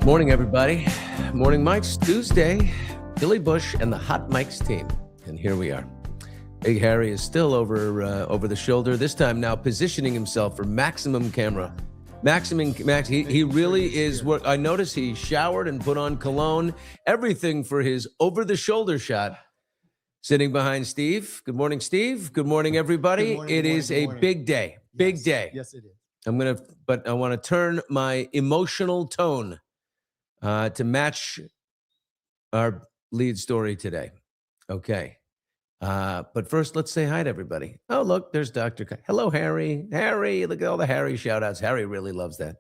Morning, everybody. Morning, Mike's Tuesday. Billy Bush and the Hot Mike's team. And here we are. Big Harry is still over the shoulder, this time now positioning himself for maximum camera. He really is what I noticed. He showered and put on cologne, everything for his over-the-sholdder shot. Sitting behind Steve. Good morning, Steve. Good morning, everybody. It is a big day. Big day. Yes, it is. But I want to turn my emotional tone to match our lead story today. Okay. But first, let's say hi to everybody. Oh, look, there's Dr. Hello, Harry. Harry, look at all the Harry shout-outs. Harry really loves that.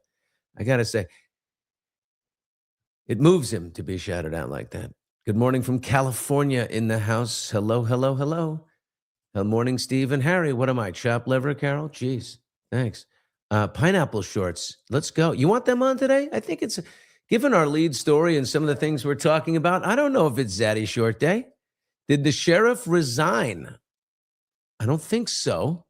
I got to say, it moves him to be shouted out like that. Good morning from California in the house. Hello, hello, hello. Good morning, Steve and Harry. What am I, chopped liver, Carol? Jeez, thanks. Pineapple shorts. Let's go. You want them on today? I think it's, given our lead story and some of the things we're talking about, I don't know if it's Zaddy Short Day. Did the sheriff resign? I don't think so.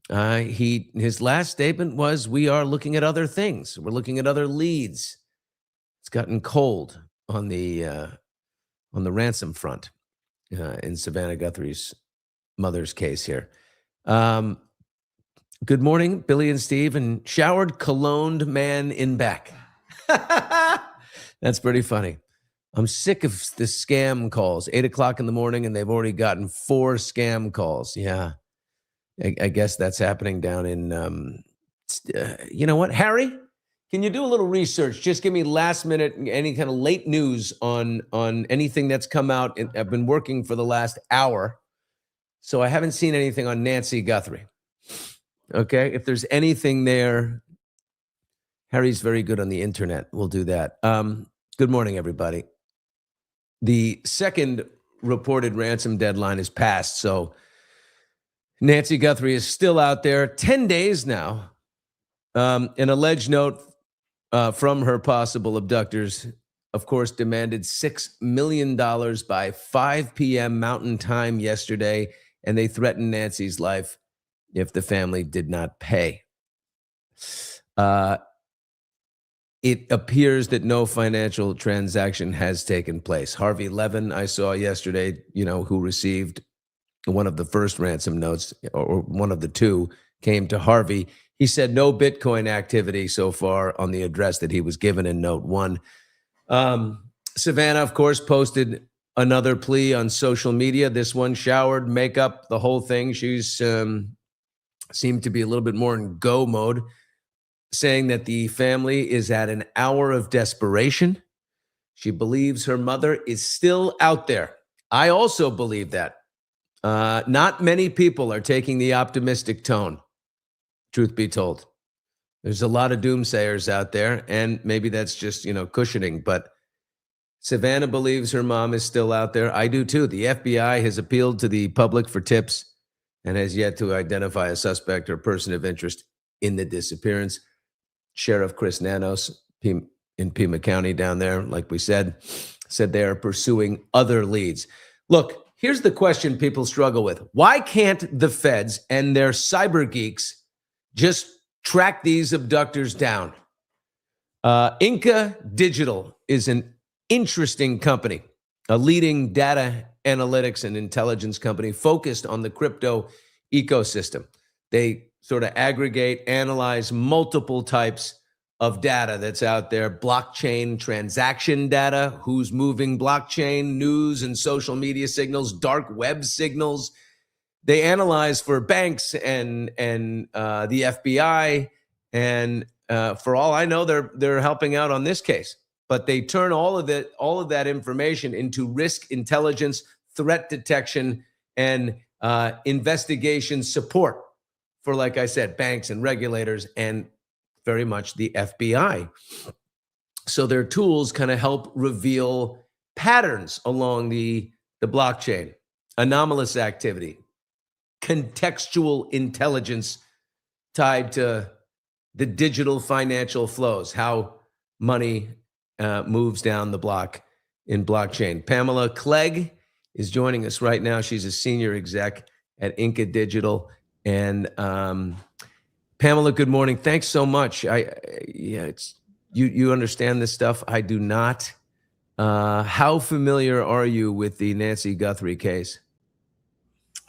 His last statement was, we are looking at other things. We're looking at other leads. It's gotten cold on the ransom front in Savannah Guthrie's mother's case here. Good morning, Billy and Steve, and showered, cologned man in back. That's pretty funny. I'm sick of the scam calls. 8 o'clock in the morning, and they've already gotten 4 scam calls. Yeah, I guess that's happening down in, you know what, Harry? Can you do a little research? Just give me last minute, any kind of late news on anything that's come out. I've been working for the last hour, so I haven't seen anything on Nancy Guthrie. Okay, if there's anything there, Harry's very good on the internet. We'll do that. Good morning, everybody. The second reported ransom deadline is passed, so Nancy Guthrie is still out there. 10 days now. An alleged note from her possible abductors, of course, demanded $6 million by 5 p.m. Mountain Time yesterday, and they threatened Nancy's life if the family did not pay. It appears that no financial transaction has taken place. Harvey Levin, I saw yesterday, who received one of the first ransom notes, or one of the two, came to Harvey. He said no Bitcoin activity so far on the address that he was given in note 1. Savannah, of course, posted another plea on social media. This one, showered, makeup, the whole thing. She's seemed to be a little bit more in go mode, saying that the family is at an hour of desperation. She believes her mother is still out there. I also believe that. Not many people are taking the optimistic tone, truth be told. There's a lot of doomsayers out there, and maybe that's just, cushioning. But Savannah believes her mom is still out there. I do too. The FBI has appealed to the public for tips and has yet to identify a suspect or person of interest in the disappearance. Sheriff Chris Nanos in Pima County down there, like we said they are pursuing other leads. Look, here's the question people struggle with. Why can't the feds and their cyber geeks just track these abductors down? Inca Digital is an interesting company, a leading data analytics and intelligence company focused on the crypto ecosystem. They sort of aggregate, analyze multiple types of data that's out there, blockchain transaction data, who's moving blockchain, news and social media signals, dark web signals. They analyze for banks and the FBI, and for all I know, they're helping out on this case. But they turn all of that information into risk intelligence, threat detection, and investigation support for, like I said, banks and regulators and very much the FBI. So their tools kind of help reveal patterns along the blockchain, anomalous activity, contextual intelligence tied to the digital financial flows, how money moves down the block in blockchain. Pamela Clegg is joining us right now. She's a senior exec at Inca Digital. And Pamela, good morning. Thanks so much. It's You understand this stuff? I do not. How familiar are you with the Nancy Guthrie case?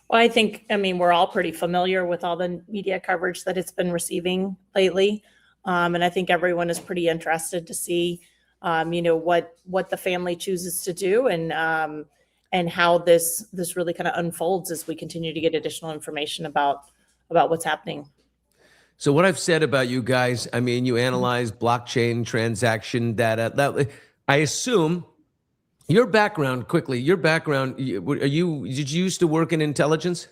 Well, I mean, we're all pretty familiar with all the media coverage that it's been receiving lately. And I think everyone is pretty interested to see, what the family chooses to do and how this really kind of unfolds as we continue to get additional information about what's happening. So what I've said about you guys, I mean, you analyze blockchain transaction data. I assume your background, quickly, your background, did you used to work in intelligence?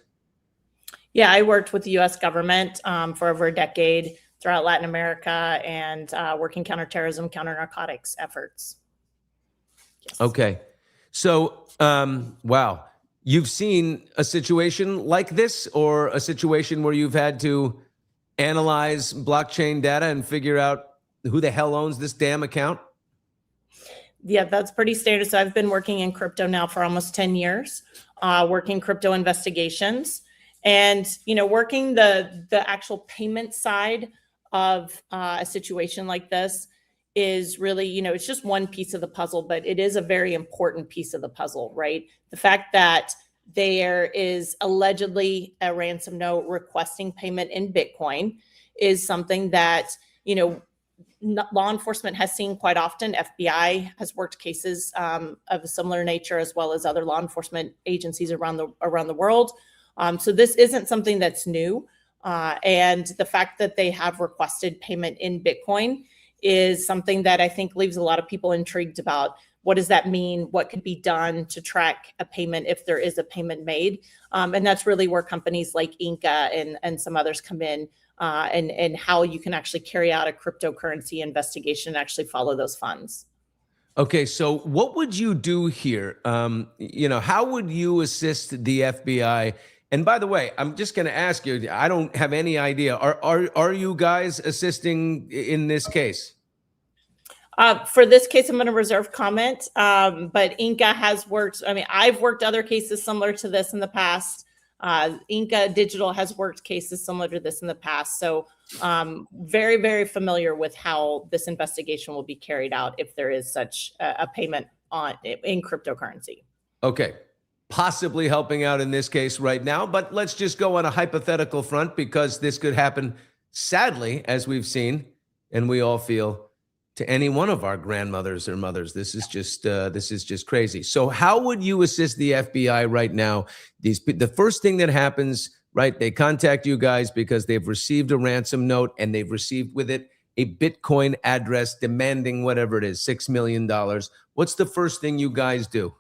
Yeah, I worked with the U.S. government for over a decade throughout Latin America and working counterterrorism, counter-narcotics efforts. Yes. Okay. So, wow. You've seen a situation like this, or a situation where you've had to analyze blockchain data and figure out who the hell owns this damn account? Yeah, that's pretty standard. So I've been working in crypto now for almost 10 years, working crypto investigations and, working the actual payment side of a situation like this is really, it's just one piece of the puzzle, but it is a very important piece of the puzzle, right? The fact that there is allegedly a ransom note requesting payment in Bitcoin is something that, law enforcement has seen quite often. FBI has worked cases of a similar nature, as well as other law enforcement agencies around the world. So this isn't something that's new. And the fact that they have requested payment in Bitcoin is something that I think leaves a lot of people intrigued about. What does that mean? What could be done to track a payment if there is a payment made? And that's really where companies like Inca and some others come in, and how you can actually carry out a cryptocurrency investigation and actually follow those funds. Okay, so what would you do here? How would you assist the FBI? And by the way, I'm just going to ask you, I don't have any idea. Are you guys assisting in this case? For this case, I'm going to reserve comment. But Inca has worked. I mean, I've worked other cases similar to this in the past. Inca Digital has worked cases similar to this in the past. So very, very familiar with how this investigation will be carried out if there is such a payment in cryptocurrency. Okay. Possibly helping out in this case right now, but let's just go on a hypothetical front, because this could happen, sadly, as we've seen, and we all feel, to any one of our grandmothers or mothers. This is just crazy. So how would you assist the FBI right now? The first thing that happens, right? They contact you guys because they've received a ransom note, and they've received with it a Bitcoin address demanding whatever it is, $6 million. What's the first thing you guys do?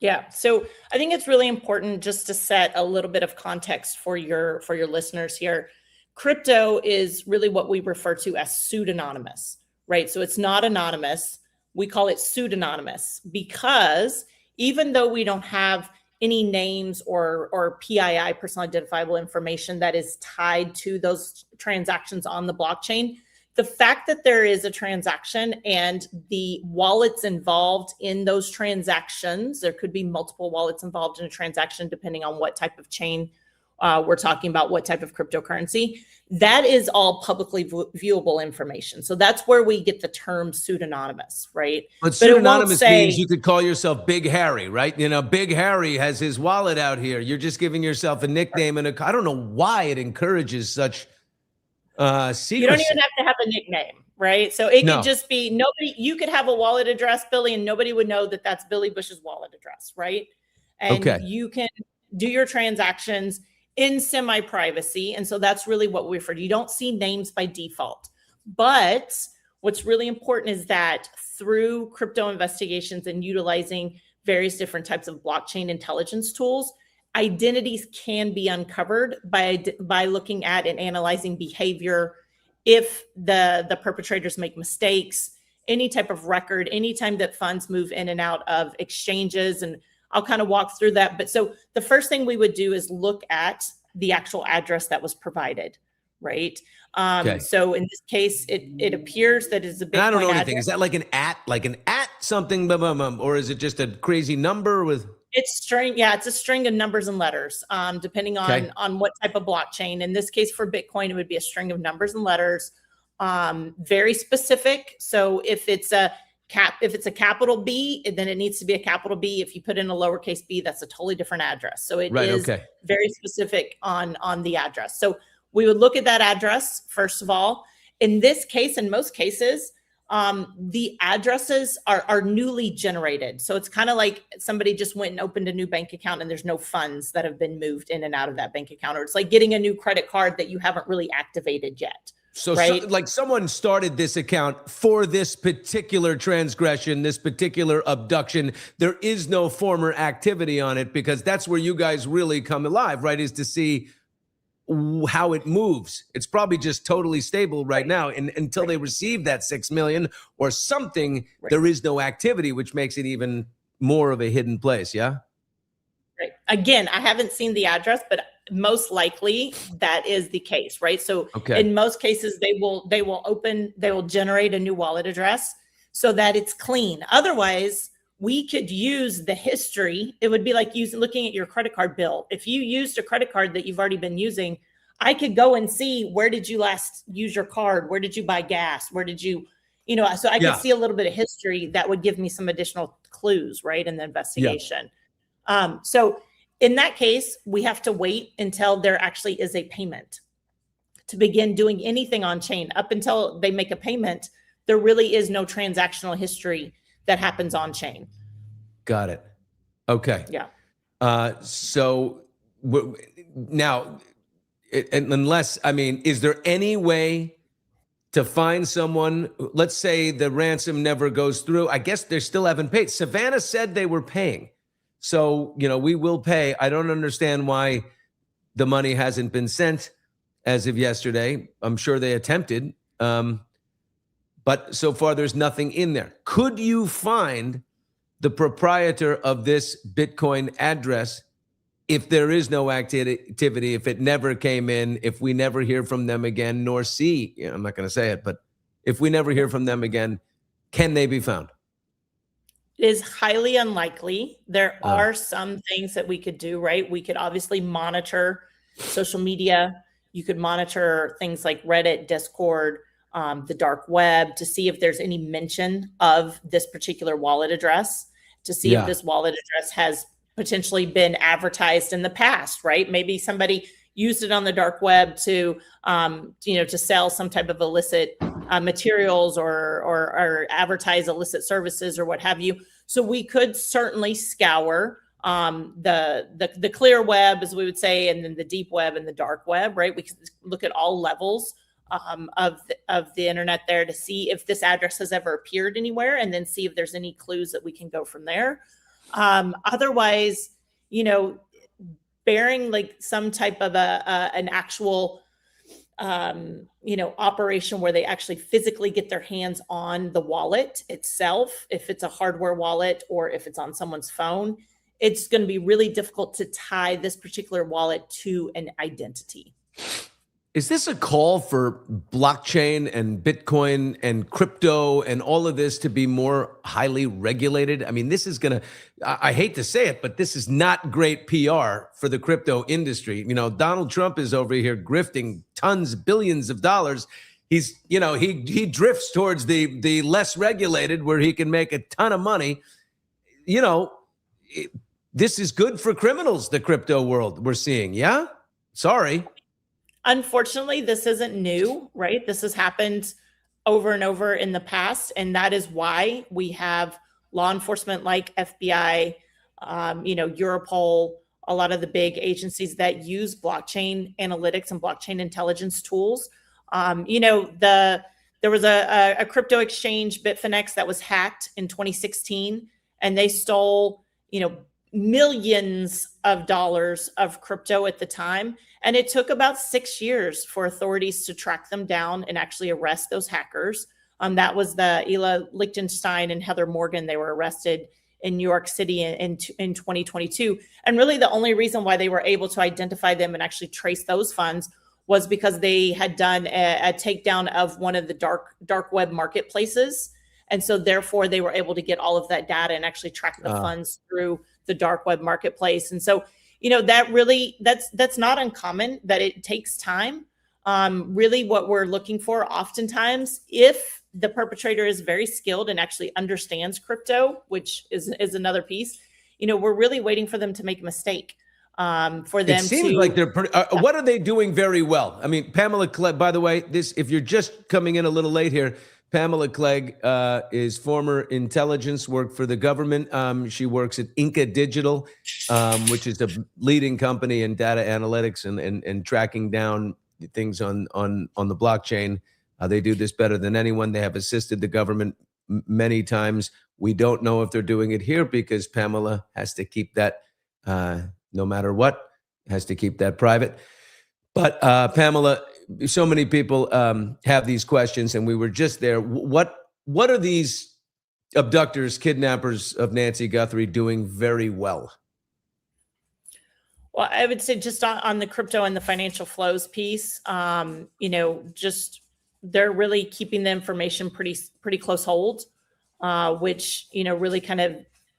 Yeah, so I think it's really important just to set a little bit of context for your listeners here. Crypto is really what we refer to as pseudonymous, right? So it's not anonymous. We call it pseudonymous because even though we don't have any names or PII, personal identifiable information, that is tied to those transactions on the blockchain, the fact that there is a transaction and the wallets involved in those transactions, there could be multiple wallets involved in a transaction depending on what type of chain we're talking about, what type of cryptocurrency, that is all publicly viewable information. So that's where we get the term pseudonymous, right? But pseudonymous means you could call yourself Big Harry, right? Big Harry has his wallet out here. You're just giving yourself a nickname, and I don't know why it encourages such secrecy. You don't even have to have a nickname, right? So it could just be nobody. You could have a wallet address, Billy, and nobody would know that that's Billy Bush's wallet address, right? And you can do your transactions in semi-privacy. And so that's really what we refer to. You don't see names by default. But what's really important is that through crypto investigations and utilizing various different types of blockchain intelligence tools, identities can be uncovered by looking at and analyzing behavior. If the perpetrators make mistakes, any type of record, anytime that funds move in and out of exchanges, and I'll kind of walk through that. But so the first thing we would do is look at the actual address that was provided, right? So in this case, it appears that it's a Bitcoin. I don't know anything. Is that like an at something, or is it just a crazy number with? It's string. Yeah, it's a string of numbers and letters, depending on what type of blockchain. In this case, for Bitcoin, it would be a string of numbers and letters. very specific. So if it's a capital B, then it needs to be a capital B. If you put in a lowercase b, that's a totally different address. So it is very specific on the address. So we would look at that address, first of all. In this case, in most cases, the addresses are newly generated. So it's kind of like somebody just went and opened a new bank account and there's no funds that have been moved in and out of that bank account. Or it's like getting a new credit card that you haven't really activated yet. So, right? Like someone started this account for this particular transgression, this particular abduction. There is no former activity on it, because that's where you guys really come alive, right? Is to see how it moves. It's probably just totally stable right now. And until they receive that 6 million or something, there is no activity, which makes it even more of a hidden place. Yeah. Right. Again, I haven't seen the address, but most likely that is the case, right? So in most cases, they will generate a new wallet address so that it's clean. Otherwise, we could use the history. It would be like looking at your credit card bill. If you used a credit card that you've already been using, I could go and see, where did you last use your card? Where did you buy gas? Where did you, so I could see a little bit of history that would give me some additional clues, right, in the investigation. So in that case, we have to wait until there actually is a payment to begin doing anything on chain. Up until they make a payment, there really is no transactional history that happens on chain. Got it. Okay. Yeah. So now, unless, is there any way to find someone? Let's say the ransom never goes through. I guess they still haven't paid. Savannah said they were paying. So, we will pay. I don't understand why the money hasn't been sent as of yesterday. I'm sure they attempted. But so far, there's nothing in there. Could you find the proprietor of this Bitcoin address if there is no activity, if it never came in, if we never hear from them again, nor see, I'm not going to say it, but if we never hear from them again, can they be found? It is highly unlikely. There are some things that we could do, right? We could obviously monitor social media. You could monitor things like Reddit, Discord, the dark web, to see if there's any mention of this particular wallet address, to see if this wallet address has potentially been advertised in the past, right? Maybe somebody used it on the dark web to, to sell some type of illicit materials or advertise illicit services or what have you. So we could certainly scour the clear web, as we would say, and then the deep web and the dark web, right? We could look at all levels of the internet there to see if this address has ever appeared anywhere, and then see if there's any clues that we can go from there. Otherwise, bearing like some type of an actual operation where they actually physically get their hands on the wallet itself, if it's a hardware wallet or if it's on someone's phone, it's going to be really difficult to tie this particular wallet to an identity. Is this a call for blockchain and Bitcoin and crypto and all of this to be more highly regulated? This is going to, I hate to say it, but this is not great PR for the crypto industry. Donald Trump is over here grifting tons, billions of dollars. He's, he drifts towards the less regulated, where he can make a ton of money. This is good for criminals, the crypto world we're seeing. Yeah. Sorry. Unfortunately, this isn't new, right? This has happened over and over in the past. And that is why we have law enforcement like FBI, Europol, a lot of the big agencies that use blockchain analytics and blockchain intelligence tools. There was a crypto exchange, Bitfinex, that was hacked in 2016, and they stole, millions of dollars of crypto at the time. And it took about 6 years for authorities to track them down and actually arrest those hackers. That was the Ela Lichtenstein and Heather Morgan. They were arrested in New York City in 2022. And really the only reason why they were able to identify them and actually trace those funds was because they had done a takedown of one of the dark web marketplaces. And so therefore they were able to get all of that data and actually track the funds through the dark web marketplace. And so, that's not uncommon, that it takes time. Really what we're looking for oftentimes, if the perpetrator is very skilled and actually understands crypto, which is another piece, we're really waiting for them to make a mistake. For them It seems to, like they're pretty. What are they doing very well? I mean, Pamela Clegg. By the way, if you're just coming in a little late here, Pamela Clegg is former intelligence, worked for the government. She works at Inca Digital, which is a leading company in data analytics and tracking down things on the blockchain. They do this better than anyone. They have assisted the government many times. We don't know if they're doing it here because Pamela has to keep that. No matter what, has to keep that private. But Pamela, so many people have these questions, and we were just there. What are these abductors, kidnappers of Nancy Guthrie doing very well? Well, I would say just on the crypto and the financial flows piece, just they're really keeping the information pretty close hold, which really kind of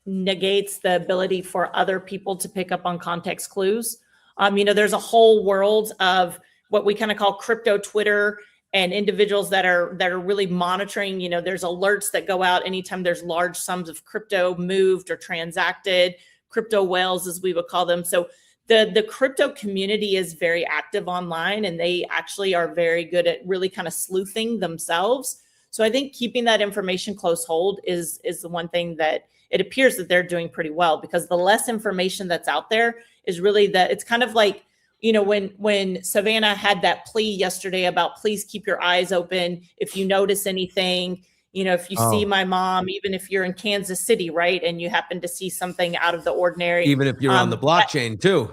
negates the ability for other people to pick up on context clues. There's a whole world of what we kind of call crypto Twitter and individuals that are really monitoring. There's alerts that go out anytime there's large sums of crypto moved or transacted, crypto whales, as we would call them. So the crypto community is very active online, and they actually are very good at really kind of sleuthing themselves. So I think keeping that information close hold is the one thing that it appears that they're doing pretty well, because the less information that's out there is really that it's kind of like, when Savannah had that plea yesterday about please keep your eyes open if you notice anything, if you see my mom, even if you're in Kansas City, right, and you happen to see something out of the ordinary. Even if you're on the blockchain too.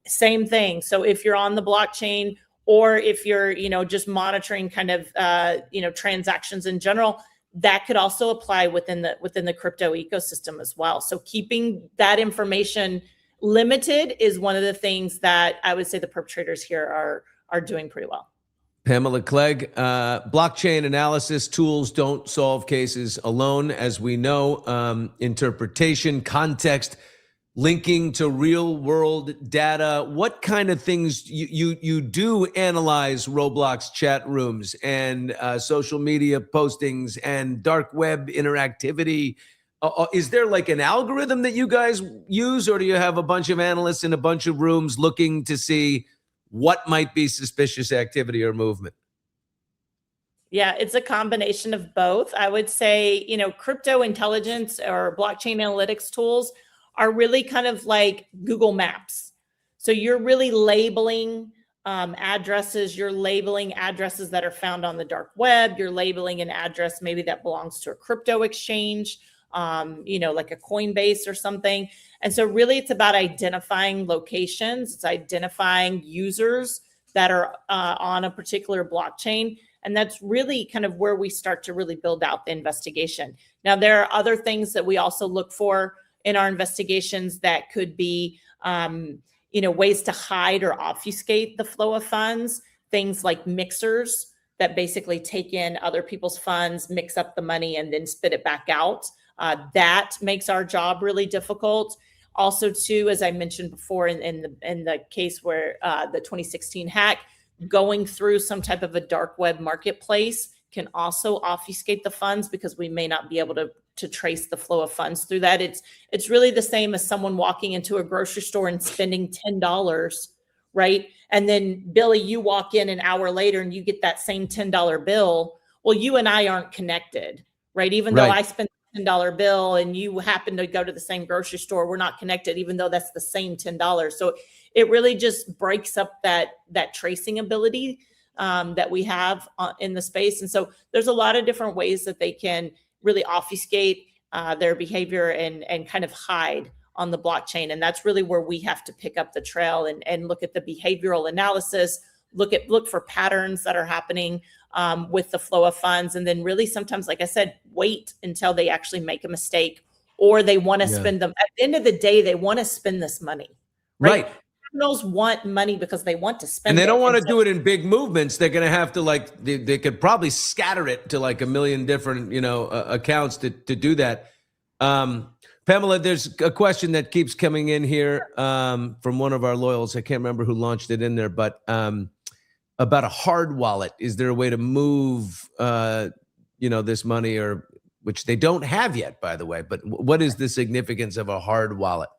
Same thing. So if you're on the blockchain, or if you're, just monitoring kind of, transactions in general, that could also apply within the crypto ecosystem as well. So keeping that information limited is one of the things that I would say the perpetrators here are doing pretty well. Pamela Clegg, blockchain analysis tools don't solve cases alone, as we know. Interpretation, context, linking to real world data. What kind of things you do analyze Roblox chat rooms and social media postings and dark web interactivity? Is there like an algorithm that you guys use, or do you have a bunch of analysts in a bunch of rooms looking to see what might be suspicious activity or movement? Yeah, it's a combination of both. I would say, crypto intelligence or blockchain analytics tools are really kind of like Google Maps. So you're really labeling addresses. You're labeling addresses that are found on the dark web. You're labeling an address maybe that belongs to a crypto exchange, like a Coinbase or something. And so really it's about identifying locations. It's identifying users that are on a particular blockchain. And that's really kind of where we start to really build out the investigation. Now, there are other things that we also look for in our investigations that could be, ways to hide or obfuscate the flow of funds, things like mixers that basically take in other people's funds, mix up the money, and then spit it back out. That makes our job really difficult. Also, too, as I mentioned before, in the case where the 2016 hack, going through some type of a dark web marketplace can also obfuscate the funds, because we may not be able to trace the flow of funds through that. It's really the same as someone walking into a grocery store and spending $10, right? And then, Billy, you walk in an hour later and you get that same $10 bill. Well, you and I aren't connected, right? Even though I spent $10 bill and you happen to go to the same grocery store, we're not connected, even though that's the same $10. So it really just breaks up that tracing ability that we have in the space. And so there's a lot of different ways that they can really obfuscate their behavior and kind of hide on the blockchain. And that's really where we have to pick up the trail and look at the behavioral analysis, look for patterns that are happening with the flow of funds. And then really sometimes, like I said, wait until they actually make a mistake, or they want to spend them. At the end of the day, they want to spend this money, right? Criminals want money because they want to spend it. And they don't want to do it in big movements. They're going to have to they could probably scatter it to like a million different, accounts to do that. Pamela, there's a question that keeps coming in here from one of our loyals. I can't remember who launched it in there, but about a hard wallet. Is there a way to move, this money, or which they don't have yet, by the way? But what is the significance of a hard wallet?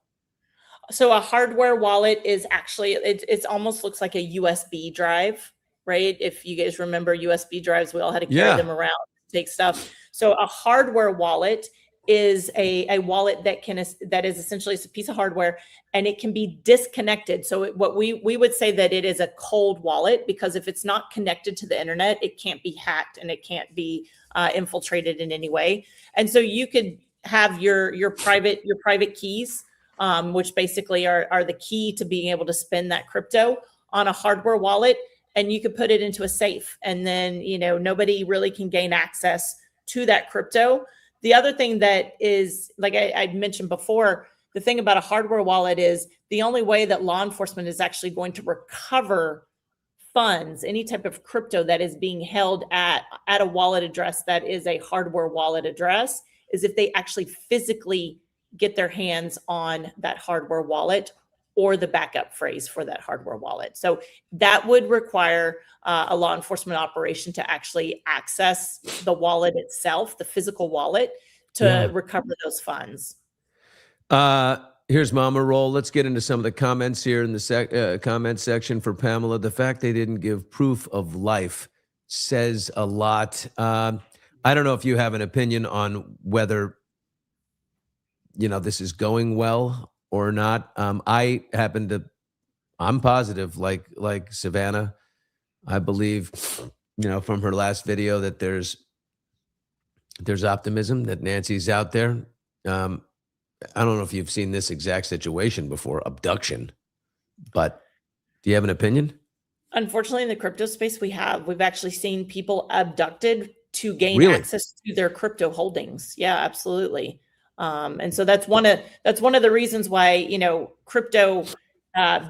So a hardware wallet is actually, it almost looks like a USB drive, right? If you guys remember USB drives, we all had to carry them around, take stuff. So a hardware wallet is a wallet that is essentially a piece of hardware, and it can be disconnected. So what we would say that it is a cold wallet, because if it's not connected to the internet, it can't be hacked and it can't be infiltrated in any way. And so you could have your private keys, which basically are the key to being able to spend that crypto, on a hardware wallet, and you could put it into a safe, and then nobody really can gain access to that crypto. The other thing that is, like I mentioned before, the thing about a hardware wallet is the only way that law enforcement is actually going to recover funds, any type of crypto that is being held at a wallet address that is a hardware wallet address, is if they actually physically get their hands on that hardware wallet or the backup phrase for that hardware wallet. So that would require a law enforcement operation to actually access the wallet itself, the physical wallet, to recover those funds. Here's Mama Roll. Let's get into some of the comments here in the comment section for Pamela. The fact they didn't give proof of life says a lot. I don't know if you have an opinion on whether this is going well or not. I'm positive, like Savannah. I believe, from her last video, that there's optimism that Nancy's out there. I don't know if you've seen this exact situation before, abduction, but do you have an opinion? Unfortunately, in the crypto space, we've actually seen people abducted to gain access to their crypto holdings. Yeah, absolutely. And so that's one of the reasons why, crypto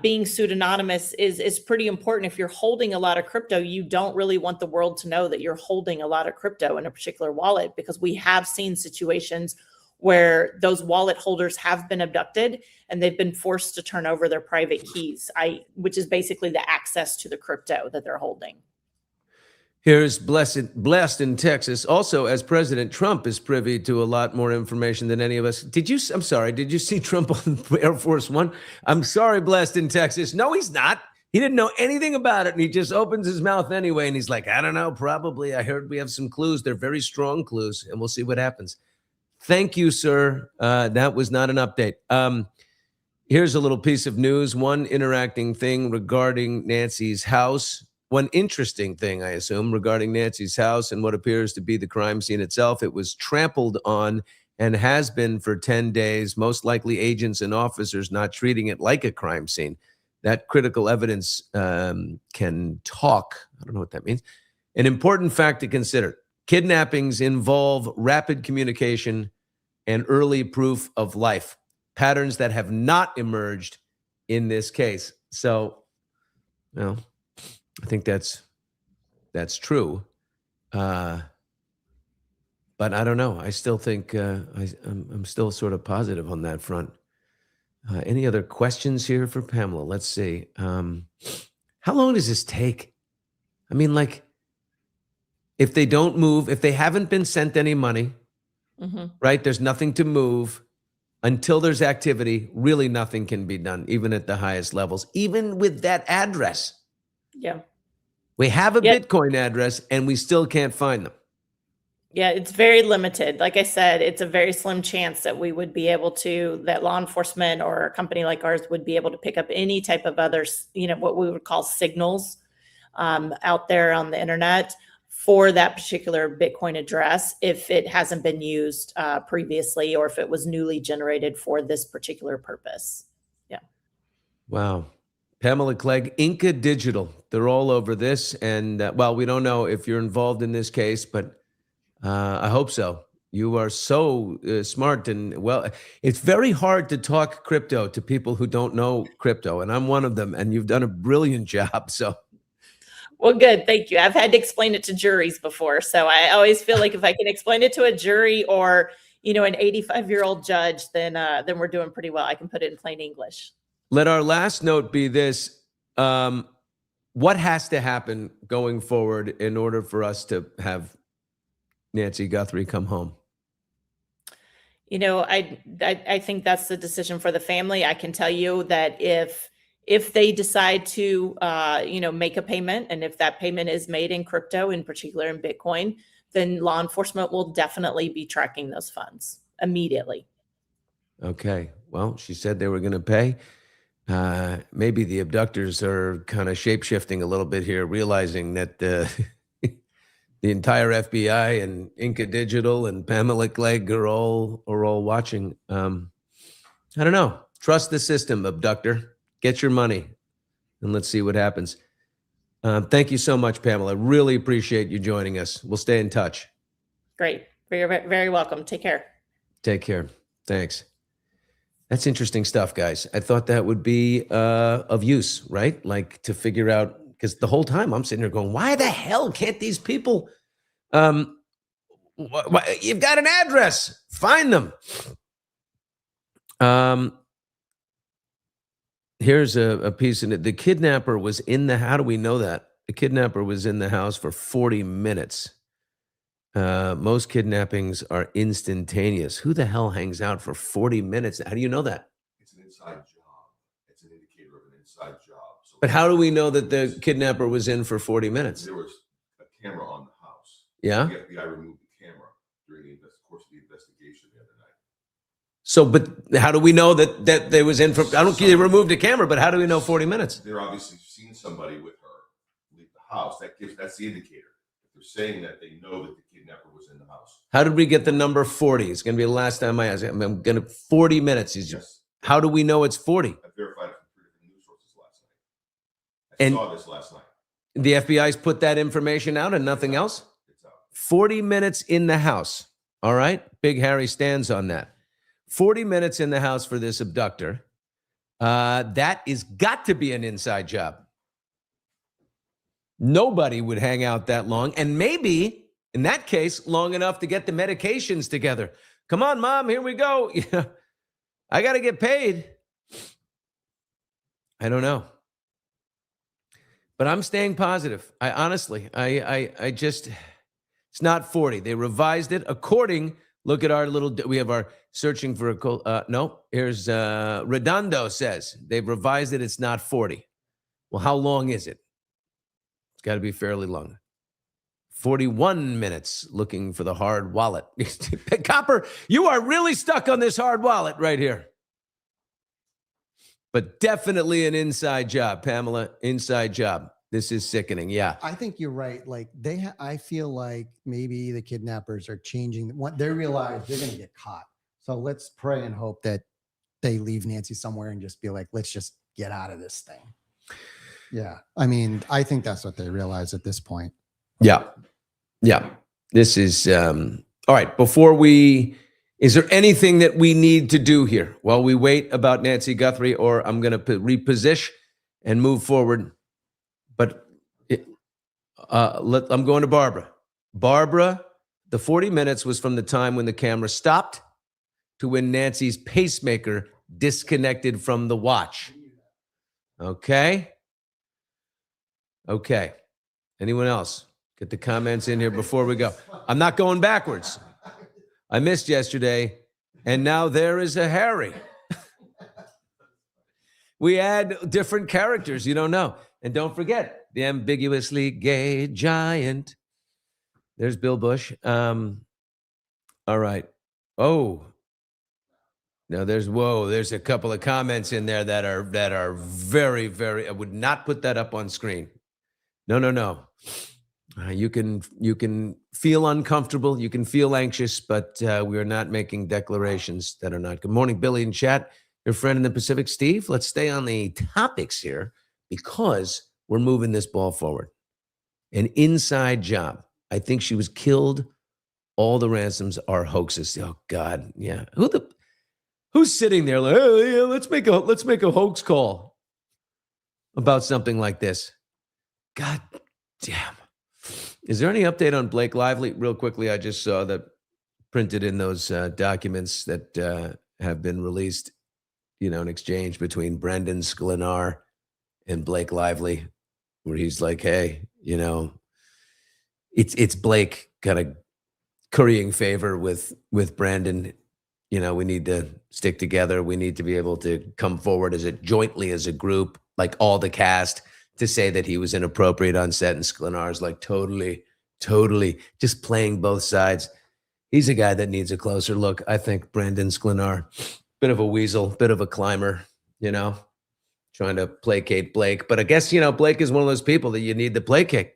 being pseudonymous is pretty important. If you're holding a lot of crypto, you don't really want the world to know that you're holding a lot of crypto in a particular wallet, because we have seen situations where those wallet holders have been abducted and they've been forced to turn over their private keys, which is basically the access to the crypto that they're holding. Here's Blessed in Texas. Also, as President Trump is privy to a lot more information than any of us. Did you see Trump on Air Force One? I'm sorry, Blessed in Texas. No, he's not. He didn't know anything about it, and he just opens his mouth anyway, and he's like, I don't know, probably. I heard we have some clues. They're very strong clues, and we'll see what happens. Thank you, sir. That was not an update. Here's a little piece of news. One interacting thing regarding Nancy's house. One interesting thing, I assume, regarding Nancy's house and what appears to be the crime scene itself. It was trampled on and has been for 10 days, most likely agents and officers not treating it like a crime scene. That critical evidence can talk. I don't know what that means. An important fact to consider. Kidnappings involve rapid communication and early proof of life, patterns that have not emerged in this case. So, I think that's true. But I don't know. I still think I'm still sort of positive on that front. Any other questions here for Pamela? Let's see. How long does this take? I mean, if they don't move, if they haven't been sent any money, right? There's nothing to move until there's activity. Really, nothing can be done, even at the highest levels, even with that address. Yeah. We have a Bitcoin address and we still can't find them. Yeah, it's very limited. Like I said, it's a very slim chance that we would be able to, that law enforcement or a company like ours would be able to pick up any type of other, what we would call signals out there on the internet for that particular Bitcoin address, if it hasn't been used previously, or if it was newly generated for this particular purpose. Yeah. Wow. Pamela Clegg, Inca Digital. They're all over this. And we don't know if you're involved in this case, but I hope so. You are so smart. And it's very hard to talk crypto to people who don't know crypto. And I'm one of them. And you've done a brilliant job. So. Well, good. Thank you. I've had to explain it to juries before. So I always feel like if I can explain it to a jury or, an 85-year-old judge, then we're doing pretty well. I can put it in plain English. Let our last note be this. what has to happen going forward in order for us to have Nancy Guthrie come home? You know, I think that's the decision for the family. I can tell you that if they decide to make a payment, and if that payment is made in crypto, in particular in Bitcoin, then law enforcement will definitely be tracking those funds immediately. Okay. Well, she said they were going to pay. Maybe the abductors are kind of shape-shifting a little bit here, realizing that the entire FBI and Inca Digital and Pamela Clegg are all watching. I don't know. Trust the system, abductor. Get your money, and let's see what happens. Thank you so much, Pamela. Really appreciate you joining us. We'll stay in touch. Great. Very, very welcome. Take care. Take care. Thanks. That's interesting stuff, guys. I thought that would be of use, right? Like to figure out, because the whole time I'm sitting there going, why the hell can't these people, you've got an address, find them. Here's a piece in it. The kidnapper was in the, how do we know that? The kidnapper was in the house for 40 minutes. Most kidnappings are instantaneous. Who the hell hangs out for 40 minutes? How do you know that? It's an inside job. It's an indicator of an inside job. So But how do we know that the kidnapper was in for 40 minutes? there was a camera on the house. Yeah. The FBI removed the camera during the course of the investigation the other night. So, but how do we know that they was in for, I don't care, they removed the camera, but how do we know 40 minutes? They're obviously seen somebody with her leave the house. That's the indicator. If they're saying that, they know that the kidnapper was in the house. How did we get the number 40? It's going to be the last time I ask. I'm going to 40 minutes. Yes. How do we know it's 40? I verified it from 3 different news sources last night. And- saw this last night. The FBI's put that information out and nothing else? It's out. 40 minutes in the house. All right. Big Harry stands on that. 40 minutes in the house for this abductor. That is got to be an inside job. Nobody would hang out that long. And maybe, in that case, long enough to get the medications together. Come on, Mom, here we go. I got to get paid. I don't know. But I'm staying positive. I honestly, I just, it's not 40. They revised it according, look at our little, we have our searching for a, no, here's Redondo says they've revised it. It's not 40. Well, how long is it? It's got to be fairly long. 41 minutes looking for the hard wallet. Copper, you are really stuck on this hard wallet right here. But definitely an inside job, Pamela, inside job. This is sickening. Yeah. I think you're right. Like I feel like maybe the kidnappers are changing. They realize they're going to get caught. So let's pray and hope that they leave Nancy somewhere and just be like, let's just get out of this thing. Yeah. I mean, I think that's what they realize at this point. Yeah. Yeah. This is, all right. Before we, is there anything that we need to do here while we wait about Nancy Guthrie, or I'm going to reposition and move forward? But I'm going to Barbara. Barbara, the 40 minutes was from the time when the camera stopped to when Nancy's pacemaker disconnected from the watch. Okay. Okay. Anyone else? Get the comments in here before we go. I'm not going backwards. I missed yesterday, and now there is a Harry. We add different characters. You don't know. And don't forget, the ambiguously gay giant. There's Bill Bush. All right. Oh. Now there's a couple of comments in there that are very, very, I would not put that up on screen. No. You can feel uncomfortable. You can feel anxious, but we are not making declarations that are not. Good morning, Billy in chat. Your friend in the Pacific, Steve. Let's stay on the topics here because we're moving this ball forward. An inside job. I think she was killed. All the ransoms are hoaxes. Oh God, yeah. Who's sitting there like, oh yeah, let's make a hoax call about something like this? God damn. Is there any update on Blake Lively? Real quickly, I just saw that printed in those documents that have been released, in exchange between Brendan Sklenar and Blake Lively. where he's like, hey, it's Blake kind of currying favor with Brandon. We need to stick together. We need to be able to come forward jointly as a group, like all the cast, to say that he was inappropriate on set. And Sklenar's like totally just playing both sides. He's a guy that needs a closer look. I think Brandon Sklenar, bit of a weasel, bit of a climber, trying to placate Blake. But I guess, Blake is one of those people that you need to placate.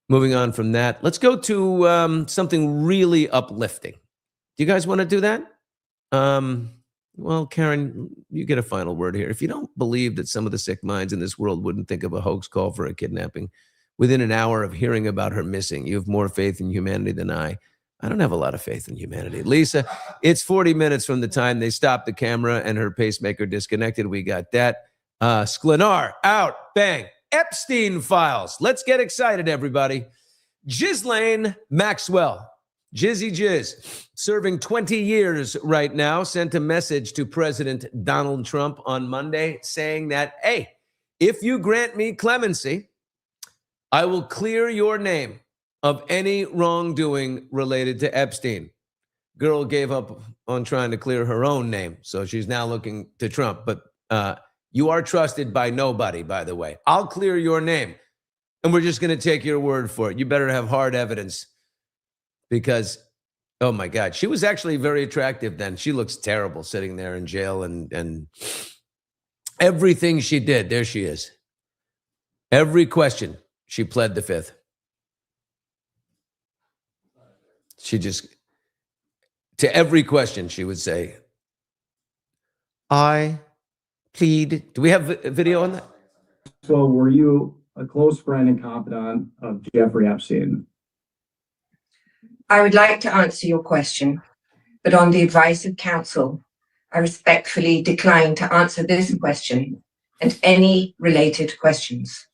Moving on from that, let's go to something really uplifting. Do you guys want to do that? Well, Karen, you get a final word here. If you don't believe that some of the sick minds in this world wouldn't think of a hoax call for a kidnapping within an hour of hearing about her missing, you have more faith in humanity than I. I don't have a lot of faith in humanity. Lisa, it's 40 minutes from the time they stopped the camera and her pacemaker disconnected. We got that. Sklenar, out, bang. Epstein files. Let's get excited, everybody. Ghislaine Maxwell, Jizzy Jizz, serving 20 years right now, sent a message to President Donald Trump on Monday saying that, hey, if you grant me clemency, I will clear your name of any wrongdoing related to Epstein. Girl gave up on trying to clear her own name, so she's now looking to Trump. But you are trusted by nobody, by the way. I'll clear your name, and we're just going to take your word for it. You better have hard evidence because, oh my God, she was actually very attractive then. She looks terrible sitting there in jail and everything she did, there she is. Every question, she pled the fifth. She just, to every question, she would say, I plead. Do we have a video on that? So were you a close friend and confidant of Jeffrey Epstein? I would like to answer your question, but on the advice of counsel, I respectfully decline to answer this question and any related questions.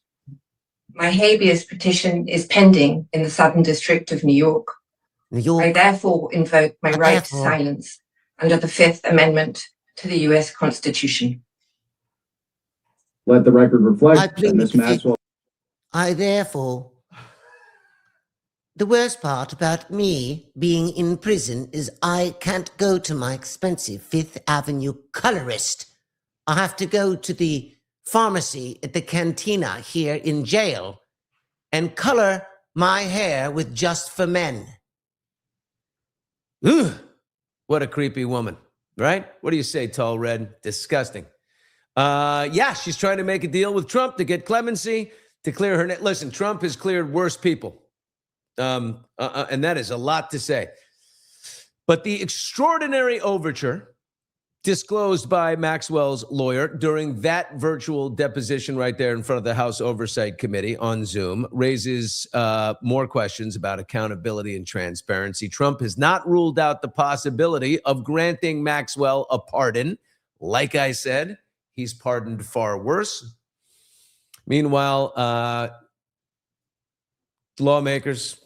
My habeas petition is pending in the Southern District of New York. I therefore invoke my right to silence under the Fifth Amendment to the U.S. Constitution. Let the record reflect that Ms. Maxwell. The worst part about me being in prison is I can't go to my expensive Fifth Avenue colorist. I have to go to the pharmacy at the cantina here in jail and color my hair with Just for Men. Ugh, what a creepy woman, right? What do you say, Tall Red? Disgusting. Yeah, she's trying to make a deal with Trump to get clemency, to clear her name. Listen, Trump has cleared worse people. And that is a lot to say. But the extraordinary overture disclosed by Maxwell's lawyer during that virtual deposition right there in front of the House Oversight Committee on Zoom raises more questions about accountability and transparency. Trump has not ruled out the possibility of granting Maxwell a pardon. Like I said, he's pardoned far worse. Meanwhile, lawmakers,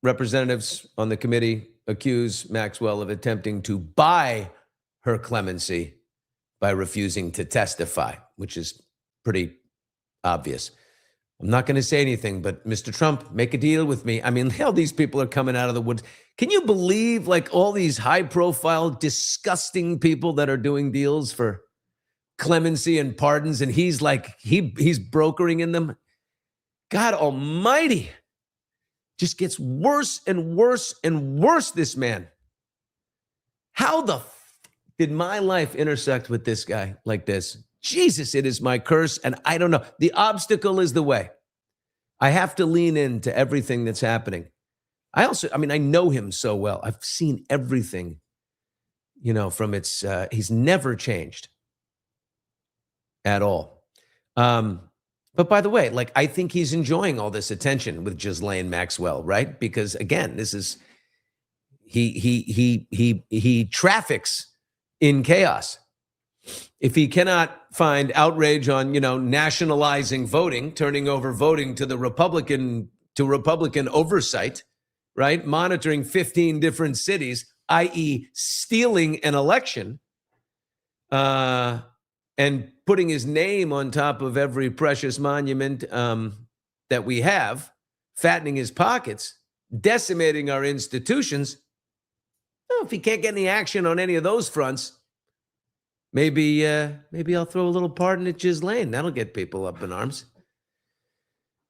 representatives on the committee accuse Maxwell of attempting to buy her clemency by refusing to testify, which is pretty obvious. I'm not going to say anything, but Mr. Trump, make a deal with me. I mean, hell, these people are coming out of the woods. Can you believe like all these high profile, disgusting people that are doing deals for clemency and pardons? And he's like, he's brokering in them. God almighty. Just gets worse and worse and worse, this man. How the did my life intersect with this guy like this? Jesus, it is my curse, and I don't know. The obstacle is the way. I have to lean into everything that's happening. I know him so well. I've seen everything, from its, he's never changed at all. But by the way, I think he's enjoying all this attention with Ghislaine Maxwell, right? Because again, this is he traffics in chaos. If he cannot find outrage on, nationalizing voting, turning over voting to the Republican oversight, right? Monitoring 15 different cities, i.e., stealing an election, and and putting his name on top of every precious monument that we have, fattening his pockets, decimating our institutions. Well, if he can't get any action on any of those fronts, maybe I'll throw a little pardon at Ghislaine. That'll get people up in arms.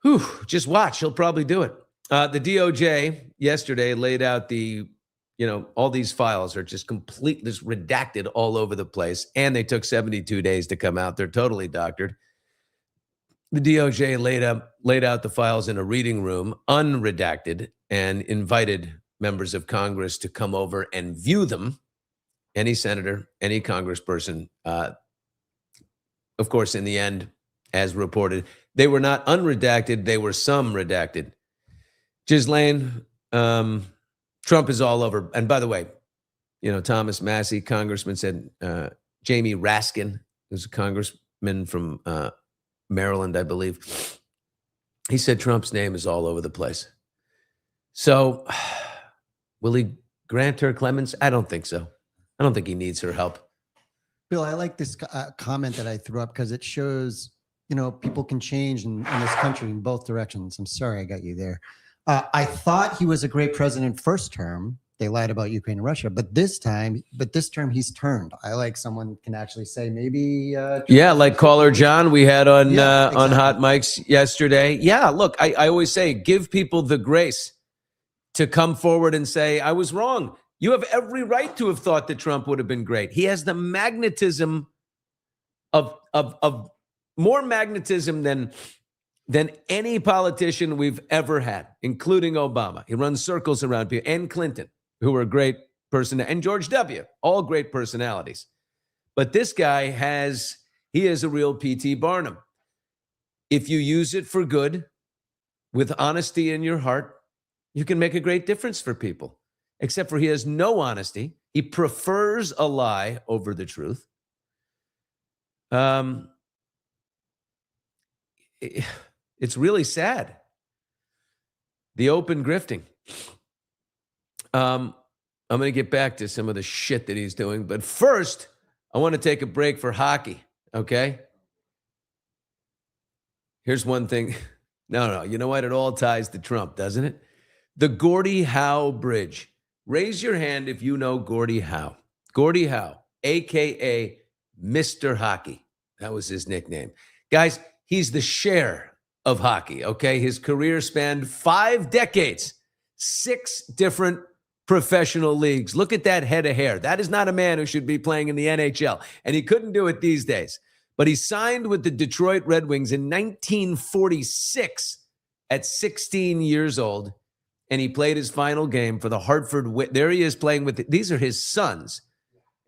Whew, just watch. He'll probably do it. The DOJ yesterday laid out all these files are just completely redacted all over the place, and they took 72 days to come out. They're totally doctored. The DOJ laid out the files in a reading room, unredacted, and invited members of Congress to come over and view them. Any senator, any congressperson. Of course, in the end, as reported, they were not unredacted. They were some redacted. Ghislaine, Trump is all over. And by the way, Thomas Massey, congressman, said Jamie Raskin, who's a congressman from Maryland, I believe. He said Trump's name is all over the place. So will he grant her clemency? I don't think so. I don't think he needs her help. Bill, I like this comment that I threw up because it shows, people can change in this country in both directions. I'm sorry I got you there. I thought he was a great president first term. They lied about Ukraine and Russia, but this term he's turned. I like someone can actually say maybe. Like caller John we had on exactly. on Hot Mics yesterday. Yeah, look, I always say give people the grace to come forward and say I was wrong. You have every right to have thought that Trump would have been great. He has the magnetism of more magnetism than any politician we've ever had, including Obama. He runs circles around people, and Clinton, who were a great person, and George W., all great personalities. But this guy he is a real P.T. Barnum. If you use it for good, with honesty in your heart, you can make a great difference for people. Except for he has no honesty. He prefers a lie over the truth. It's really sad. The open grifting. I'm going to get back to some of the shit that he's doing. But first, I want to take a break for hockey, okay? Here's one thing. No, you know what? It all ties to Trump, doesn't it? The Gordie Howe Bridge. Raise your hand if you know Gordie Howe. Gordie Howe, a.k.a. Mr. Hockey. That was his nickname. Guys, he's the Cher of hockey, okay? His career spanned 5 decades, 6 different professional leagues. Look at that head of hair. That is not a man who should be playing in the NHL, and he couldn't do it these days. But he signed with the Detroit Red Wings in 1946 at 16 years old. And he played his final game for the Hartford. There he is playing with, these are his sons.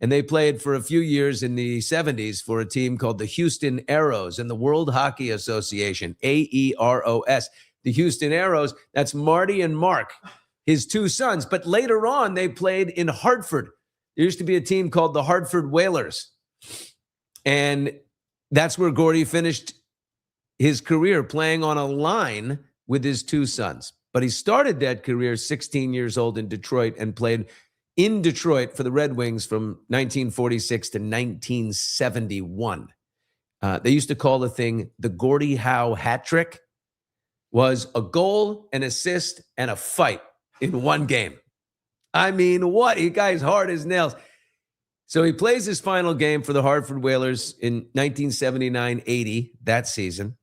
And they played for a few years in the 70s for a team called the Houston Aeros in the World Hockey Association, AEROS. The Houston Aeros, that's Marty and Mark, his 2 sons. But later on, they played in Hartford. There used to be a team called the Hartford Whalers. And that's where Gordie finished his career, playing on a line with his 2 sons. But he started that career 16 years old in Detroit and played in Detroit for the Red Wings from 1946 to 1971. They used to call the thing the Gordie Howe hat trick. Was a goal, an assist, and a fight in one game. I mean, what? He guy's hard as nails. So he plays his final game for the Hartford Whalers in 1979-80, that season.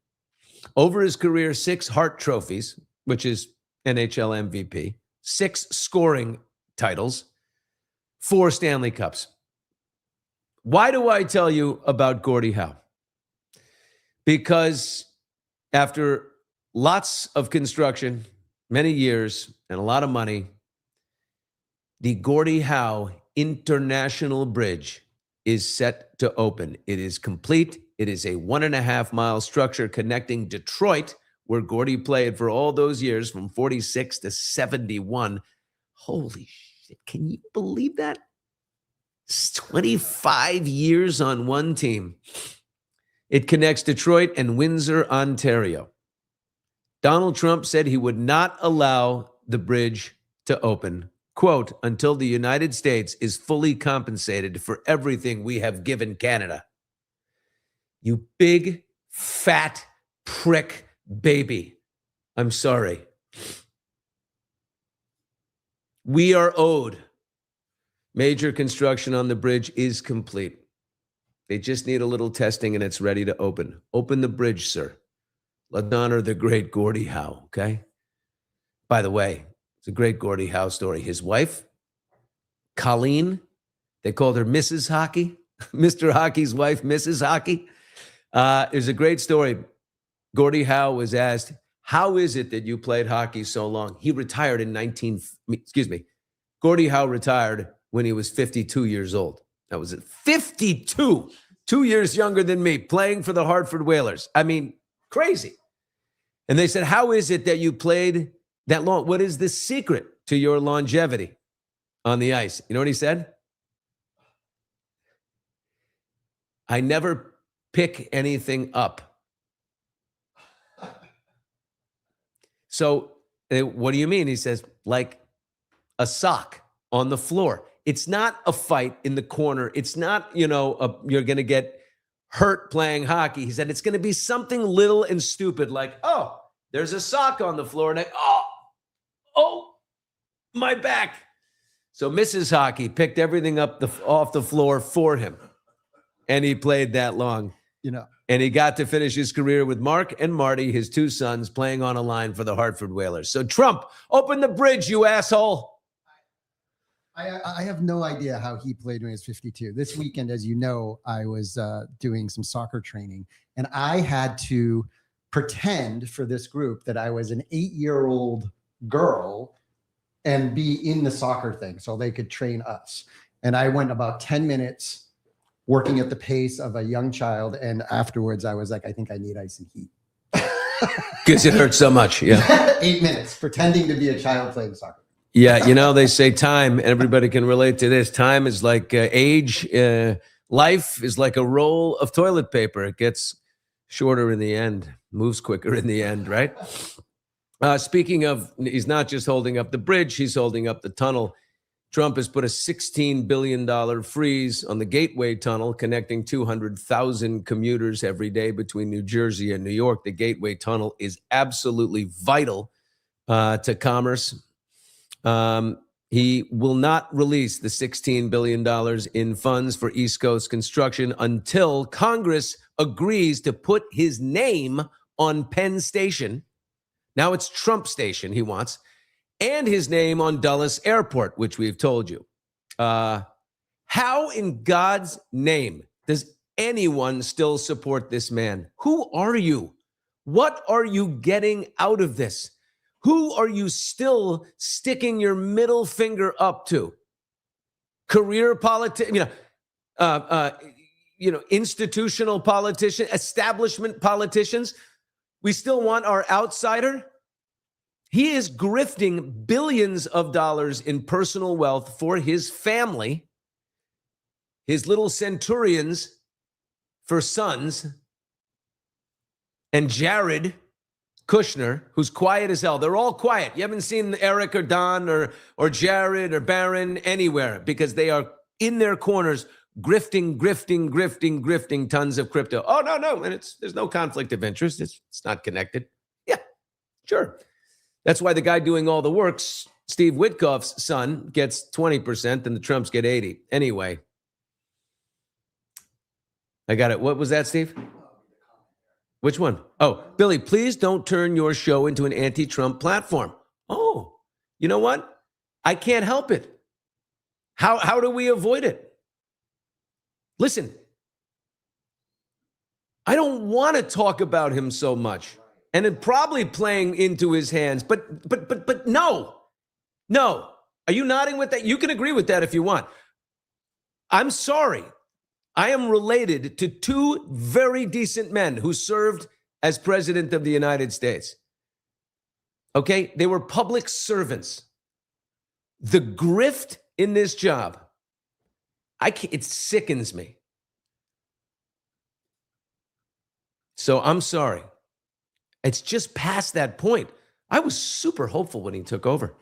Over his career, 6 Hart trophies, which is NHL MVP, 6 scoring titles, 4 Stanley Cups. Why do I tell you about Gordie Howe? Because after lots of construction, many years, and a lot of money, the Gordie Howe International Bridge is set to open. It is complete. It is a 1.5-mile structure connecting Detroit, where Gordie played for all those years from 46 to 71. Holy shit. Can you believe that? It's 25 years on one team. It connects Detroit and Windsor, Ontario. Donald Trump said he would not allow the bridge to open, quote, until the United States is fully compensated for everything we have given Canada. You big, fat prick baby. I'm sorry. We are owed. Major construction on the bridge is complete. They just need a little testing and it's ready to open. Open the bridge, sir. Let's honor the great Gordie Howe, okay? By the way, it's a great Gordie Howe story. His wife, Colleen, they called her Mrs. Hockey. Mr. Hockey's wife, Mrs. Hockey. It was a great story. Gordie Howe was asked, how is it that you played hockey so long? He retired in Gordie Howe retired when he was 52 years old. That was it. 52, 2 years younger than me, playing for the Hartford Whalers. I mean, crazy. And they said, how is it that you played that long? What is the secret to your longevity on the ice? You know what he said? I never pick anything up. So what do you mean? He says, like a sock on the floor. It's not a fight in the corner. It's not, you're going to get hurt playing hockey. He said, it's going to be something little and stupid like, oh, there's a sock on the floor. And oh, my back. So Mrs. Hockey picked everything up off the floor for him. And he played that long. And he got to finish his career with Mark and Marty, his two sons, playing on a line for the Hartford Whalers. So Trump, open the bridge, you asshole. I have no idea how he played when he was 52. This weekend, as you know, I was doing some soccer training, and I had to pretend for this group that I was an 8-year-old girl and be in the soccer thing so they could train us. And I went about 10 minutes working at the pace of a young child. And afterwards I was like, I think I need ice and heat. Because it hurts so much. Yeah. 8 minutes pretending to be a child playing soccer. Yeah. They say time, everybody can relate to this. Time is like age. Life is like a roll of toilet paper. It gets shorter in the end, moves quicker in the end, right? Speaking of, he's not just holding up the bridge, he's holding up the tunnel. Trump has put a $16 billion freeze on the Gateway Tunnel, connecting 200,000 commuters every day between New Jersey and New York. The Gateway Tunnel is absolutely vital to commerce. He will not release the $16 billion in funds for East Coast construction until Congress agrees to put his name on Penn Station. Now it's Trump Station he wants. And his name on Dulles Airport, which we've told you. How in God's name does anyone still support this man? Who are you? What are you getting out of this? Who are you still sticking your middle finger up to? Career politician, institutional politician, establishment politicians. We still want our outsider. He is grifting billions of dollars in personal wealth for his family, his little centurions for sons, and Jared Kushner, who's quiet as hell. They're all quiet. You haven't seen Eric or Don or Jared or Barron anywhere because they are in their corners grifting tons of crypto. Oh, no. And there's no conflict of interest. It's not connected. Yeah, sure. That's why the guy doing all the work, Steve Witkoff's son, gets 20% and the Trumps get 80%. Anyway, I got it. What was that, Steve? Which one? Oh, Billy, please don't turn your show into an anti-Trump platform. Oh, you know what? I can't help it. How do we avoid it? Listen, I don't want to talk about him so much. And it probably playing into his hands, but no. Are you nodding with that? You can agree with that if you want. I'm sorry. I am related to two very decent men who served as president of the United States. Okay? They were public servants. The grift in this job, it sickens me. So I'm sorry. It's just past that point. I was super hopeful when he took over.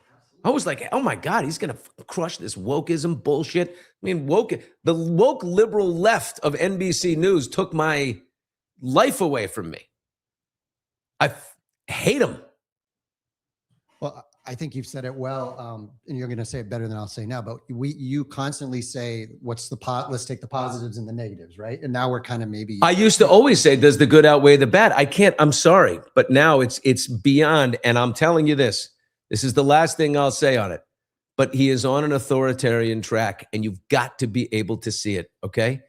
I was like, oh my God, he's going to crush this wokeism bullshit. I mean, the woke liberal left of NBC News took my life away from me. I hate them. Well, I think you've said it well, and you're going to say it better than I'll say now. But you constantly say, "What's the Let's take the positives and the negatives, right?" And now we're kind of maybe. I used to always say, "Does the good outweigh the bad?" I can't. I'm sorry, but now it's beyond. And I'm telling you this. This is the last thing I'll say on it. But he is on an authoritarian track, and you've got to be able to see it. Okay.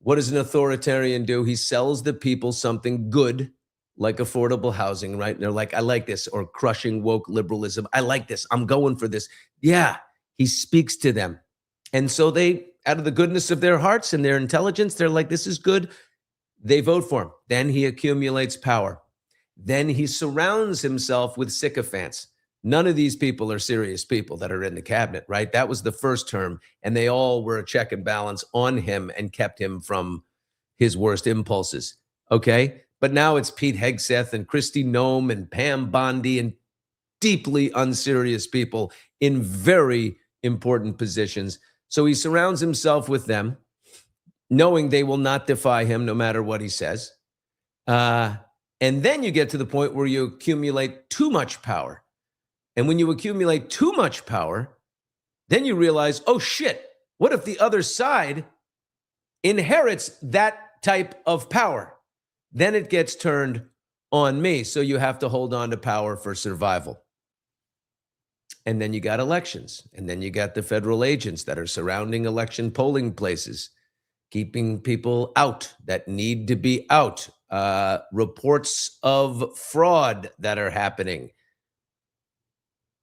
What does an authoritarian do? He sells the people something good, like affordable housing, right? And they're like, I like this, or crushing woke liberalism. I like this. I'm going for this. Yeah, he speaks to them. And so they, out of the goodness of their hearts and their intelligence, they're like, this is good. They vote for him. Then he accumulates power. Then he surrounds himself with sycophants. None of these people are serious people that are in the cabinet, right? That was the first term. And they all were a check and balance on him and kept him from his worst impulses. Okay. But now it's Pete Hegseth and Kristi Noem and Pam Bondi and deeply unserious people in very important positions. So he surrounds himself with them, knowing they will not defy him no matter what he says. And then you get to the point where you accumulate too much power. And when you accumulate too much power, then you realize, oh shit, what if the other side inherits that type of power? Then it gets turned on me. So you have to hold on to power for survival. And then you got elections. And then you got the federal agents that are surrounding election polling places, keeping people out that need to be out, reports of fraud that are happening.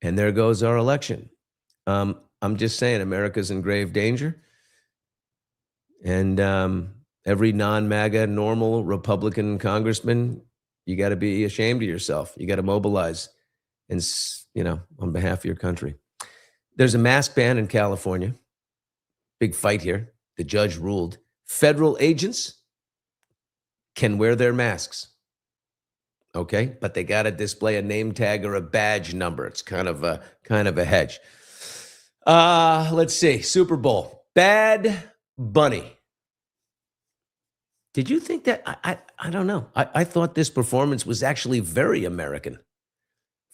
And there goes our election. I'm just saying, America's in grave danger. And every non-MAGA, normal Republican congressman, you got to be ashamed of yourself. You got to mobilize, and on behalf of your country. There's a mask ban in California. Big fight here. The judge ruled federal agents can wear their masks. Okay, but they got to display a name tag or a badge number. It's kind of a hedge. Let's see. Super Bowl. Bad Bunny. Did you think that? I don't know. I thought this performance was actually very American.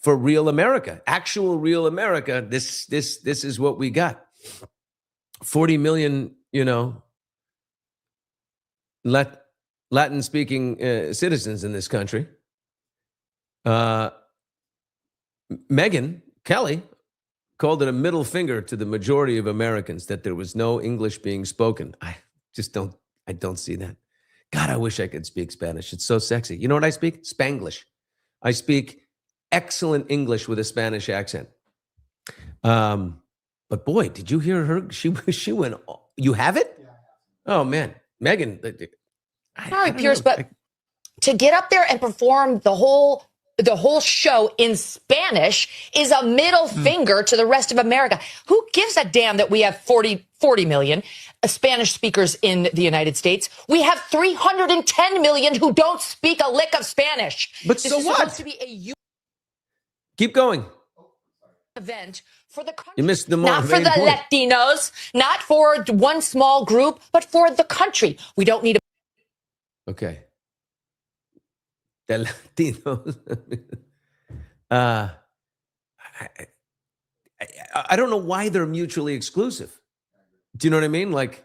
For real America, actual real America. This is what we got. 40 million, Latin-speaking citizens in this country. Megyn Kelly called it a middle finger to the majority of Americans that there was no English being spoken. I don't see that. God, I wish I could speak Spanish. It's so sexy. You know what I speak? Spanglish. I speak excellent English with a Spanish accent. But boy, did you hear her? She went, you have it? Yeah. Oh man, Megyn. Sorry, Pierce, but to get up there and perform the whole show in Spanish is a middle finger to the rest of America. Who gives a damn that we have 40 million Spanish speakers in the United States? We have 310 million who don't speak a lick of Spanish. But this so is what? supposed to be a Keep going. event for the country. You missed the not for the point. Latinos, not for one small group, but for the country. We don't need a Okay. The Latinos. I don't know why they're mutually exclusive. Do you know what I mean? Like,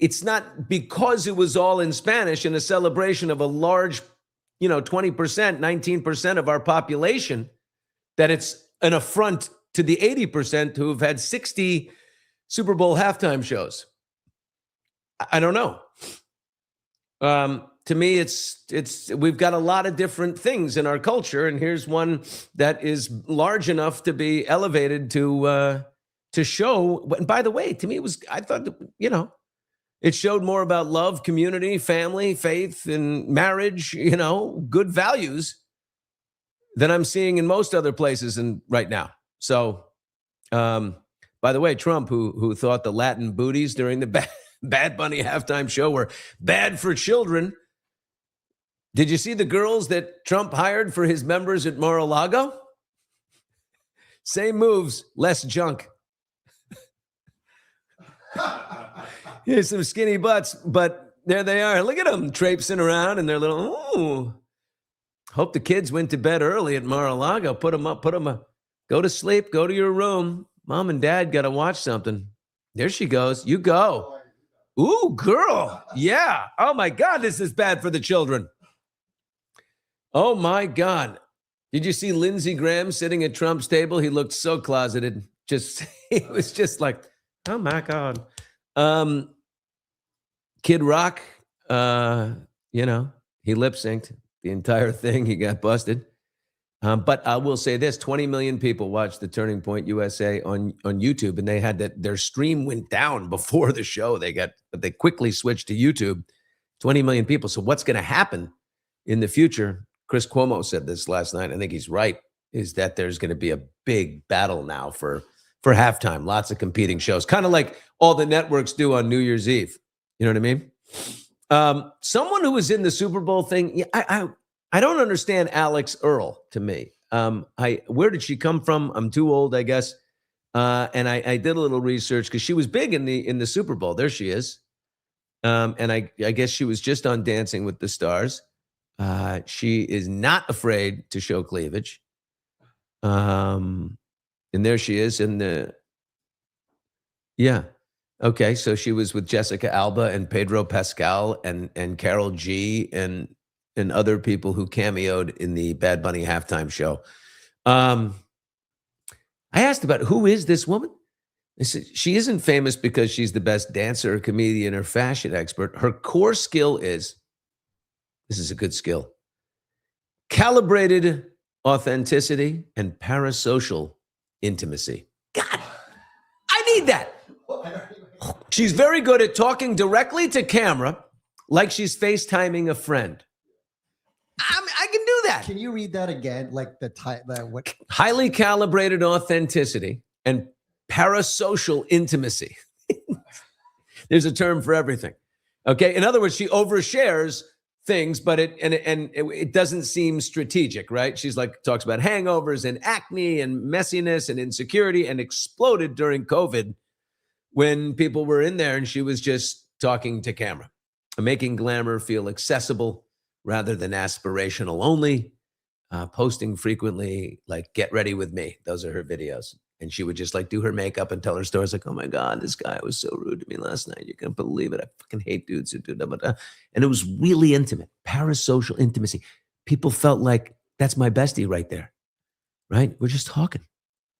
it's not because it was all in Spanish in a celebration of a large, 20%, 19% of our population, that it's an affront to the 80% who have had 60 Super Bowl halftime shows. I don't know. To me, it's we've got a lot of different things in our culture, and here's one that is large enough to be elevated to show. And by the way, to me, I thought, it showed more about love, community, family, faith, and marriage, good values than I'm seeing in most other places right now. So, by the way, Trump, who thought the Latin booties during the Bad Bunny halftime show were bad for children. Did you see the girls that Trump hired for his members at Mar-a-Lago? Same moves, less junk. Here's some skinny butts, but There they are. Look at them traipsing around in their little, ooh. Hope the kids went to bed early at Mar-a-Lago. Put them up, go to sleep, go to your room. Mom and dad got to watch something. There she goes. You go. Ooh, girl. Yeah. Oh my God, this is bad for the children. Oh my God. Did you see Lindsey Graham sitting at Trump's table? He looked so closeted. He was just like, oh my God. Kid Rock, he lip synced the entire thing. He got busted. But I will say this, 20 million people watched the Turning Point USA on YouTube, and they had their stream went down before the show. They quickly switched to YouTube. 20 million people. So what's going to happen in the future? Chris Cuomo said this last night. I think he's right, is that there's going to be a big battle now for halftime. Lots of competing shows, kind of like all the networks do on New Year's Eve. You know what I mean? Someone who was in the Super Bowl thing, I don't understand Alex Earl to me. Where did she come from? I'm too old, I guess. And I did a little research because she was big in the Super Bowl. There she is. And I guess she was just on Dancing with the Stars. She is not afraid to show cleavage. And there she is yeah. Okay, so she was with Jessica Alba and Pedro Pascal and Karol G and other people who cameoed in the Bad Bunny halftime show. I asked about who is this woman? I said, she isn't famous because she's the best dancer, comedian, or fashion expert. Her core skill is, this is a good skill, calibrated authenticity and parasocial intimacy. God, I need that. She's very good at talking directly to camera like she's FaceTiming a friend. I can do that. Can you read that again? Like what? Highly calibrated authenticity and parasocial intimacy. There's a term for everything. Okay. In other words, she overshares things, but it doesn't seem strategic, right? She's like, talks about hangovers and acne and messiness and insecurity, and exploded during COVID when people were in there and she was just talking to camera, making glamour feel accessible rather than aspirational only, posting frequently, like, get ready with me. Those are her videos. And she would just like do her makeup and tell her stories like, oh my God, this guy was so rude to me last night. You can't believe it. I fucking hate dudes who do that. And it was really intimate, parasocial intimacy. People felt like, that's my bestie right there, right? We're just talking,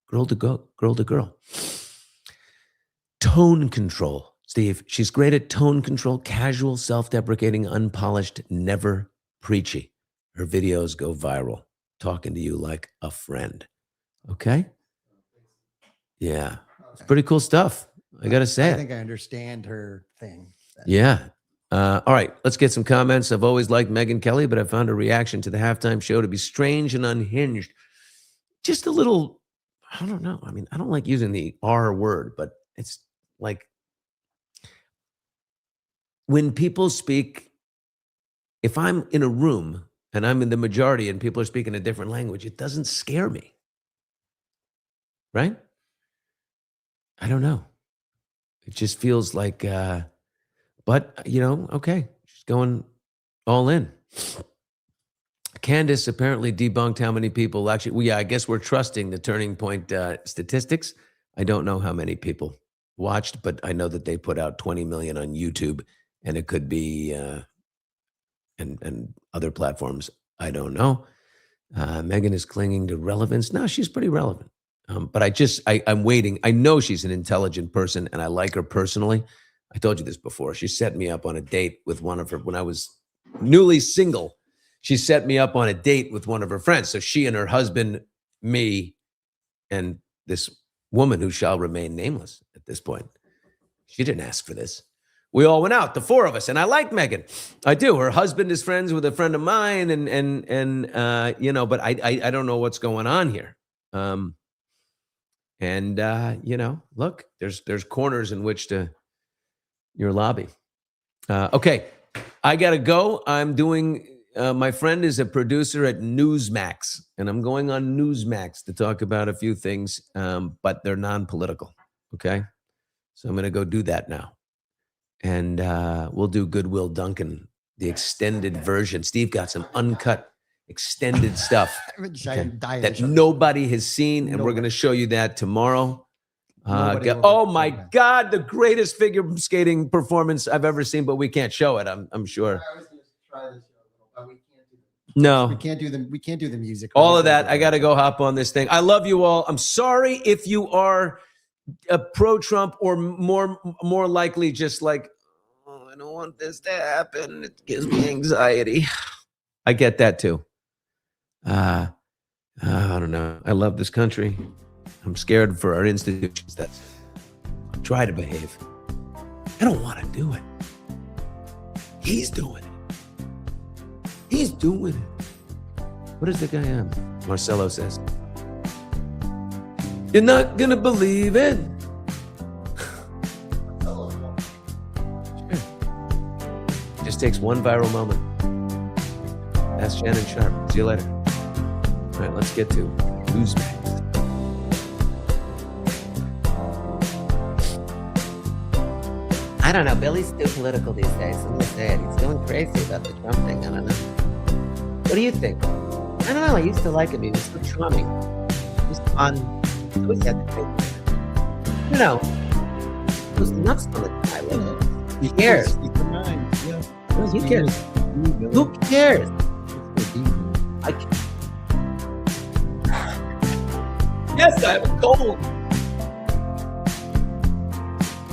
girl to girl. Tone control, Steve. She's great at tone control, casual, self-deprecating, unpolished, never preachy. Her videos go viral, talking to you like a friend. Okay? Yeah. It's pretty cool stuff. I got to say it. I think I understand her thing. Yeah. All right. Let's get some comments. I've always liked Megyn Kelly, but I found her reaction to the halftime show to be strange and unhinged. Just a little, I don't know. I mean, I don't like using the R word, but it's like when people speak, if I'm in a room and I'm in the majority and people are speaking a different language, it doesn't scare me. Right? I don't know. It just feels like, but okay. She's going all in. Candace apparently debunked how many people actually, well, yeah, I guess we're trusting the Turning Point statistics. I don't know how many people watched, but I know that they put out 20 million on YouTube, and it could be, and other platforms. I don't know. Megyn is clinging to relevance. No, she's pretty relevant. But I'm waiting. I know she's an intelligent person and I like her personally. I told you this before. She set me up on a date with one of her, when I was newly single, she set me up on a date with one of her friends. So she and her husband, me, and this woman who shall remain nameless at this point. She didn't ask for this. We all went out, the four of us, and I like Megyn. I do. Her husband is friends with a friend of mine, but I don't know what's going on here. Look, there's corners in which to your lobby. Okay, I gotta go. I'm doing. My friend is a producer at Newsmax, and I'm going on Newsmax to talk about a few things, but they're non-political. Okay, so I'm gonna go do that now. and we'll do Goodwill Duncan, the extended version. Steve got some uncut, extended stuff that nobody has seen, and we're going to show you that tomorrow. Oh my God, the greatest figure skating performance I've ever seen, but we can't show it. I'm sure. I was going to try this, but we can't do it. No, We can't do the music. all of that. I got to go hop on this thing. I love you all. I'm sorry if you are a pro-Trump or more likely just like, oh, I don't want this to happen. It gives me anxiety. I get that too. I don't know. I love this country. I'm scared for our institutions. I'll try to behave. I don't want to do it. He's doing it. He's doing it. What is the guy on? Marcelo says, you're not going to believe it. It just takes one viral moment. That's Shannon Sharp. See you later. All right, let's get to who's next. I don't know. Billy's too political these days. I'm gonna say it. He's going crazy about the Trump thing. I don't know. What do you think? I don't know. I used to like him. He was so charming. He was fun. He always had the great. You know, he was nuts on the guy. Who cares? Who cares? Who cares? Yes, I have a cold.